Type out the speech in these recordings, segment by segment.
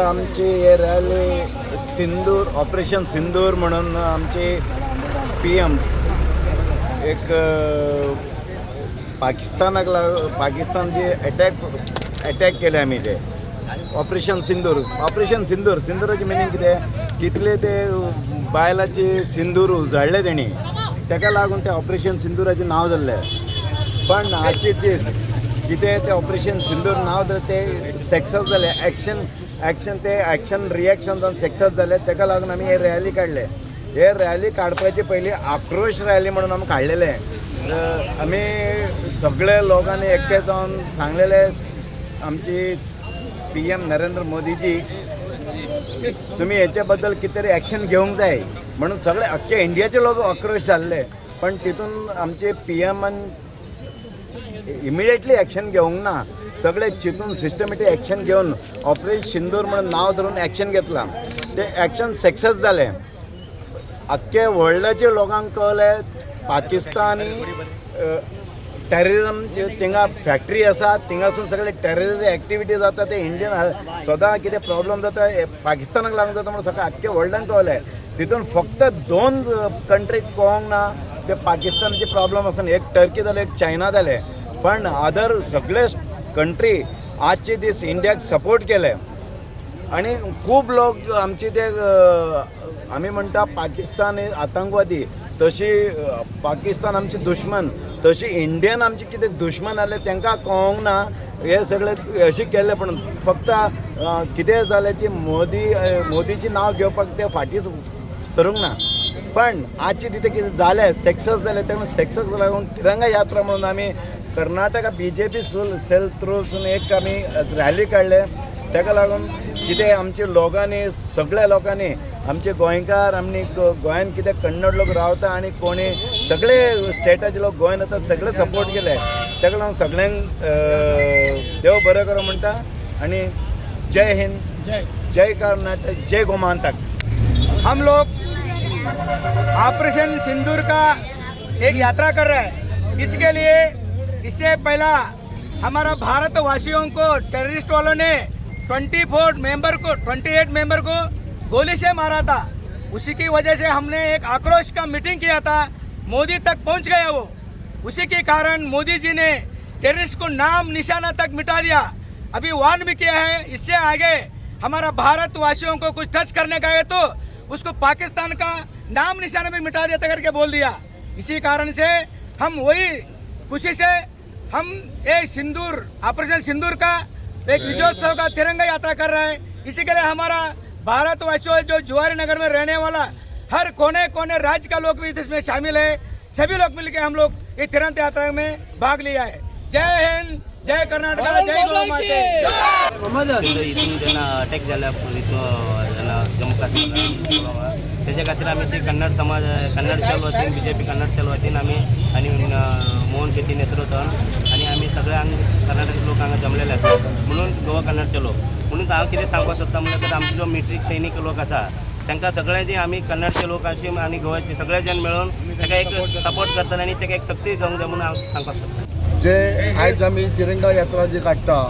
आमची हे रॅली सिंदूर ऑपरेशन सिंदूर म्हणून आमची PM एक पाकिस्तान जे अटॅक केले आम्ही ते ऑपरेशन सिंदूराची मिनींग कितें कितले ते बायलाचे सिंदूर उजळले तेणी ताका लागून ते ऑपरेशन सिंदूराचें नांव जाल्लें. पण आजचे दीस कितें ते ऑपरेशन सिंदूर नांव जालें ते सक्सेस जालें. एक्शन रिएक्शन जावन सक्सेस जालें. ताका लागून आमी हे रॅली काडले. हे रॅली काडपाचे पयलीं आक्रोश रॅली म्हणून आमी काडलेले. आमी सगळे लोकांनी एकठांय जावन सांगलेले आमची PM नरेंद्र मोदीजी तुम्ही हेचे बद्दल कितें तरी एक्शन घेवंक जाय म्हणून सगळे अख्खे इंडियाचे लोक आक्रोश जाल्ले. पण तितून आमचे PMन इमिडिएटली एक्शन घेवंक ना. सगळे चिंतून सिस्टमॅटीक एक्शन घेवन ऑपरेशन सिंदूर म्हणून नांव धरून एक्शन घेतलां. ते एक्शन सक्सेस जालें. अख्खे वर्ल्डाचे लोकांक कळलें पाकिस्तानी टेररिजम थिंगा फॅक्टरी आसा थिंगासून सगळे टेररिजम एक्टिविटी जाता ते इंडियन सदां कितें प्रॉब्लम जाता पाकिस्तानाक लागून जाता म्हणून सगळें आख्खे वर्ल्डाक कळलें. तितून फक्त 2 कंट्रीक कळोंक ना ते पाकिस्तानाचे प्रॉब्लम आसा. एक टर्की जाले एक चायना जाले. पण अदर सगळे कंट्री आजचे दीस इंडियाक सपोर्ट केले. आणि खूब लोक आमचे ते आमी म्हणटा पाकिस्तान आतंकवादी तशी पाकिस्तान आमची दुश्मन तशी इंडियन आमची कितें दुश्मन आसले तांकां कळोंक ना. हे सगळे अशें केल्ले पण फक्त कितें जाल्याची मोदीची नांव घेवपाक ते फाटीं सरूंक ना. पण आजचे तिथे कितें जालें सक्सेस जालें तेन्ना सक्सेस लागून तिरंगा यात्रा म्हणून आमी कर्नाटका BJP सेल थ्रूसून एक आमी रॅली काडले. ताका लागून कितें आमच्या लोकांनी सगळ्या लोकांनी आमचे गोंयकार आमी गोंयान कितें कन्नड लोक रावता आणि कोणी सगळे स्टेटाचे लोक गोंयान येतात सगळे सपोर्ट केले. ताका लागून सगळ्यांक देव बरें करूं म्हणटा. आणि जय हिंद, जय कर्नाटक, जय गोमांतक. हम लोग ऑपरेशन सिंदूर का एक यात्रा कर रहे हैं. इसके लिए इससे पहला हमारा भारतवासियों को टेररिस्ट वालों ने 28 मेंबर को गोली से मारा था. उसी की वजह से हमने एक आक्रोश का मीटिंग किया था. मोदी तक पहुंच गया वो. उसी के कारण मोदी जी ने टेररिस्ट को नाम निशाना तक मिटा दिया. अभी वार्न भी किया है इससे आगे हमारा भारतवासियों को कुछ टच करने का है तो उसको पाकिस्तान का नाम निशाना भी मिटा देता करके बोल दिया. इसी कारण से हम वही खुशी से हम ये सिंदूर ऑपरेशन सिंदूर का एक विजयोत्सव का तिरंगा यात्रा कर रहे हैं. इसी के लिए हमारा भारतवासियों जो जुआरी नगर में रहने वाला हर कोने कोने राज्य का लोग भी इसमें शामिल है. सभी लोग मिलकर हम लोग ये तिरंगा यात्रा में भाग लिया है. जय हिंद, जय कर्नाटक, जय गोमाता. इथून त्यांना अटॅक झाला त्यांना जम्मू काश्मीरला. त्याच्या खातीर आम्ही जे कन्नड समाज कन्नड सेल वतीन BJP कन्नड सेल वतीन आम्ही आणि मोहन शेट्टी नेतृत्वान आणि आम्ही सगळ्यांक कर्नाटक लोक हांगा जमलेले आसात म्हणून गोवा कन्नड चलो. म्हणून हांव कितें सांगपाक सोदता म्हणल्यार आमचे जो मिलिटरी सैनीक लोक आसा तांकां सगळ्यांची आमी कन्नडचे लोक अशी आणि गोव्याचे सगळे जण मेळून ताका एक सपोर्ट करतात आणि ताका एक सक्ती जावंक जाय म्हणून हांव सांगपाक सोदता. जे आयज आमी तिरंगा यात्रा जी काडटा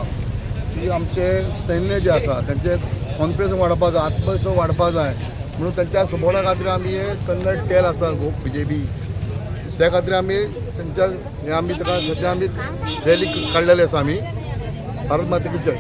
ती आमचे सैन्य जे आसा त्यांचे कॉन्फिडन्स वाडपा जाय, आत्मविश्वास वाडपा जाय म्हणून त्यांच्या सपोर्टा खातीर आमी हे कन्नड सेल आसा BJP त्या खातीर आमी त्यांच्या हे आमी ताका सद्या आमी रॅली काडलेली आसा. आमी भारत माता की जय.